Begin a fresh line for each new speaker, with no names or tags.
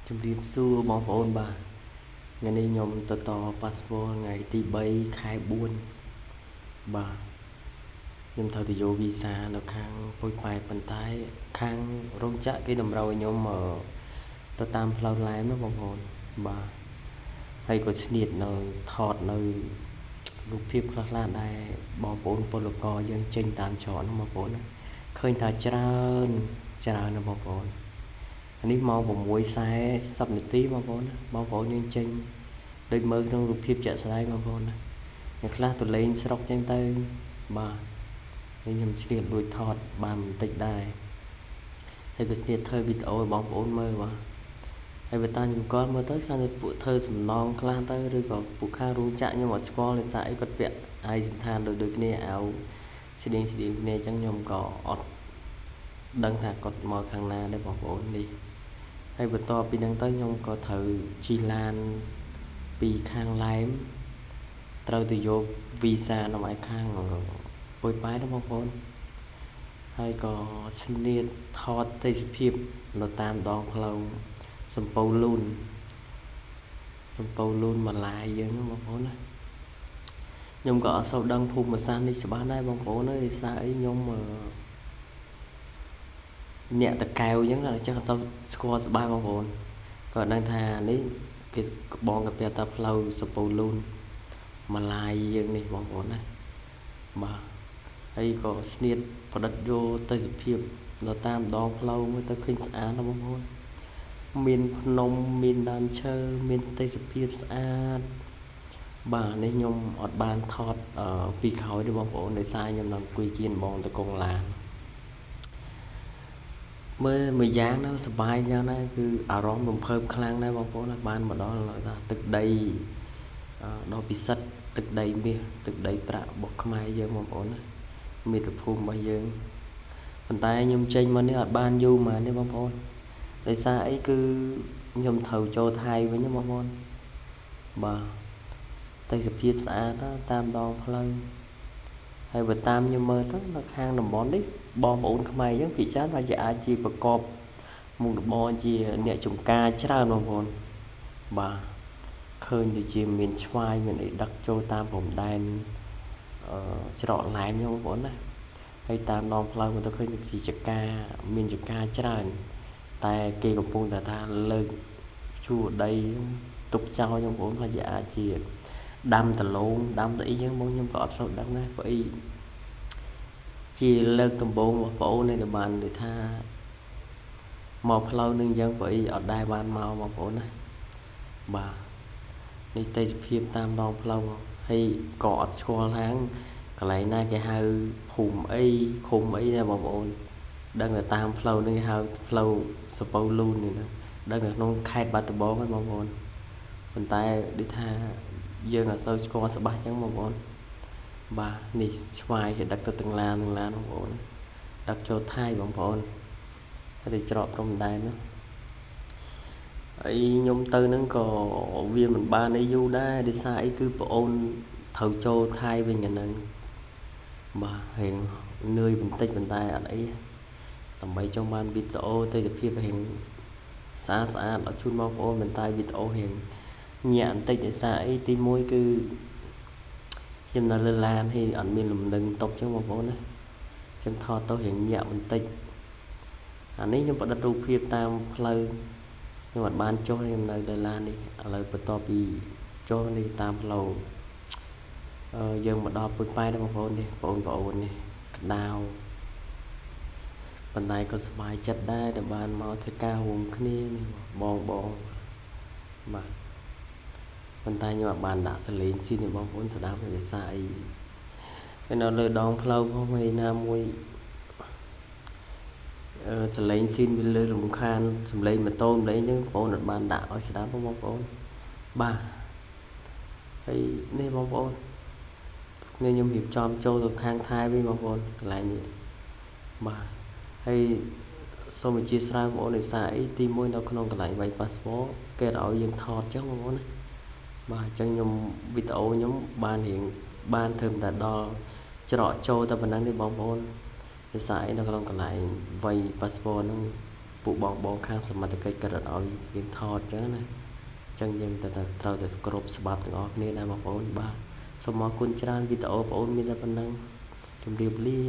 ជំរាបសួរបងប្អូនបាទថ្ងៃនេះខ្ញុំទៅត passport ថ្ងៃទី3ខែ4បាទខ្ញុំត្រូវទៅយក visa នៅខាងពុយប៉ែតប៉ុន្តែខាងរោងចក្រគេតម្រូវឲ្យខ្ញុំទៅតាមផ្លូវឡែនណាបងប្អូនបាទហើយក៏ឆ្លៀតនៅថតនៅរូបភាពខ្លះៗដែរបងប្អូនពលករយើងចេញតាមច្រកហ្នឹងបងប្អូនណាឃើញថាច្រើនណាបងប្អូននេះម៉ោង 6:40 នាទីបងប្អូនណាបងប្អូនយើងចេញដូចមើលក្នុងរូបភាពជាក់ស្ដែងបងប្អូនណាអ្នកខ្លះទៅលេងស្រុកចឹងទៅបាទខ្ញុំឆ្លៀតលួចថតបានបន្តិចដែរហើយក៏ឆ្លៀតធ្វើវីដេអូឲ្យបងប្អូនមើលបាទហើយបើតាមខ្ញុំគាត់មើលទៅខាងពួកធ្វើសំណងខ្លះទៅឬក៏ពួកខាងរោងចក្រខ្ញុំអត់ស្គាល់ទេថាអីគាត់ពាក់ឯកសណ្ឋានដូចគ្នាអាវស្តៀងគ្នាអញ្ចឹងខ្ញុំក៏អត់ដឹងថាគាត់មកខាងណាដែរបងប្អូននេះហើយបន្ទាប់ពីហ្នឹងទៅខ្ញុំក៏ត្រូវជិះឡានពីខាងឡែមត្រូវទៅយក visa នៅឯខាងពុយប៉ែតណាបងប្អូនហើយក៏ឆ្លៀតថតទេសភាពនៅតាមដងផ្លូវសំពៅលូនម៉ាឡាយយើងបងប្អូនណាខ្ញុំក៏អត់សូវដឹងភូមិសាស្ត្រនេះច្បាស់ដែរបងប្អូនអើយសារអីខ្ញុំអ្នកតកែវអញ្ចឹងតែចេះអត់សូវស្គាល់ច្បាស់បងប្អូនក៏ដឹងថានេះគេបងក៏ប្រាប់ថាផ្លូវសំពៅលូនម៉ាឡាយយើងនេះបងប្អូនណាបាទហើយក៏ស្នៀតប្រឌិតយកទេសភាពនៅតាមដងផ្លូវមើលទៅឃើញស្អាតណាបងប្អូនមានភ្នំមានដើមឈើមានទេសភាពស្អាតបាទនេះខ្ញុំអត់បានថតពីក្រោយទេបងប្អូនដោយសារខ្ញុំនៅអង្គុយជៀនបងទៅកងឡានមើលមួយយ៉ាងណាសប្បាយយ៉ាងណាគឺអារម្មណ៍រំភើបខ្លាំងដែរបងប្អូនបានមកដល់ថាទឹកដីដ៏ពិសិដ្ឋទឹកដីមាសទឹកដីប្រាក់របស់ខ្មែរយើងបងប្អូនណាមាតុភូមិរបស់យើងប៉ុន្តែខ្ញុំចេញមកនេះអត់បានយូរហ្មងទេបងប្អូនដោយសារអីគឺខ្ញុំត្រូវចូលថៃវិញណាបងប្អូនបាទទេសភាពស្អាតតាមដងផ្លូវហើយបើតាមខ្ញុំមើលទៅនៅខាងតំបន់នេះបងប្អូនខ្មែរយើងភាគច្រើនវាអាចជាប្រកបមុខរបរជាអ្នកចំការច្រើនបងប្អូនបាទឃើញដូចជាមានឆ្វាយមានអីដឹកចូលតាមព្រំដែនច្រកឡែនបងប្អូនណាហើយតាមដងផ្លូវមកទៅឃើញជាចកាមានចកាច្រើនតែគេកំពុងតែថាលើកជួរដីទុកចោលបងប្អូនថាអាចជាដាំដលងដាំទៅអីចឹងបងខ្ញុំក៏អត់សូវដឹងដែរព្រោះអីជាលើកដំបូងរបស់បងប្អូនដែលបាននិយាយថាមកផ្លូវនឹងចឹងព្រោះអីអត់ដែរបានមកបងប្អូនណាបាទនេះទេសភាពតាមដងផ្លូវហើយក៏អត់ស្គាល់ថាកន្លែងណាគេហៅភូមិអីឃុំអីណាបងប្អូនដឹងតែតាមផ្លូវនេះហៅផ្លូវសំពៅលូននេះណាដឹងនៅក្នុងខេត្តបាត់ដំបងហ្នឹងបងប្អូនប៉ុន្តែដូចថាយើងអត់សូវស្គាល់ច្បាស់ចឹងបងប្អូនបាទនេះឆ្វាយគេដឹកទៅទាំងឡានបងប្អូនដឹកចូលថៃបងប្អូនហើយទៅច្រកព្រំដែនហ្នឹងហើយខ្ញុំទៅហ្នឹងក៏វាមិនបានអីយូរដែរដោយសារអីគឺបងអូនត្រូវចូលថៃវិញហ្នឹងបាទរៀងនឿយបន្តិចប៉ុន្តែអត់អីដើម្បីចង់បានវីដេអូទេសភាពរៀងស្អាតឲ្យជូនបងប្អូនប៉ុន្តែវីដេអូរៀងញាក់បន្តិចដោយសារអីទី1គឺខ្ញុំនៅលើឡានហើយអត់មានលំនឹងតុបចឹងបងប្អូនណាខ្ញុំថតទៅរៀងញាក់បន្តិចអានេះខ្ញុំបដិរូបភាពតាមផ្លូវខ្ញុំអត់បានចុះខ្ញុំនៅលើឡាននេះឥឡូវបន្ទាប់ពីចុះនេះតាមផ្លូវយើងមកដល់ពុយប៉ែតបងប្អូននេះបងប្អូននេះក្តៅប៉ុន្តែក៏សប្បាយចិត្តដែរដែលបានមកធ្វើការរួមគ្នានេះបងបាទប៉ុន្តែខ្ញុំអត់បានដាក់សលេងស៊ីនបងប្អូនស្ដាប់ដោយសារអីហើយនៅលើដងផ្លូវផងហើយណាមួយសលេងស៊ីនវាលើរំខានសំឡេងម៉ូតូសំឡេងអញ្ចឹងបងប្អូនអត់បានដាក់ឲ្យស្ដាប់បងប្អូនបាទហើយនេះបងប្អូនខ្ញុំរៀបចំចូលទៅខាងថៃវិញបងប្អូនកន្លែងនេះបាទហើយសូមអធិស្ឋានបងប្អូនដោយសារអីទី1នៅក្នុងកន្លែងវាយ passport គេឲ្យយើងថតចឹងបងប្អូនណាបាទអញ្ចឹងខ្ញុំវីដេអូខ្ញុំបានរៀងបានធ្វើតែដល់ច្រកចូលតែប៉ុណ្ណឹងទេបងប្អូនដោយសារអីនៅក្នុងកន្លែងវាយ passport ហ្នឹង ពួកបងខាងសមត្ថកិច្ចក៏រត់ឲ្យយើងថតចឹងណាចឹងយើងត្រូវតែគ្រប់ច្បាប់ទាំងអស់គ្នាដែរបងប្អូនបាទសូមអរគុណច្រើនវីដេអូបងប្អូនមានតែប៉ុណ្ណឹងជម្រាបលា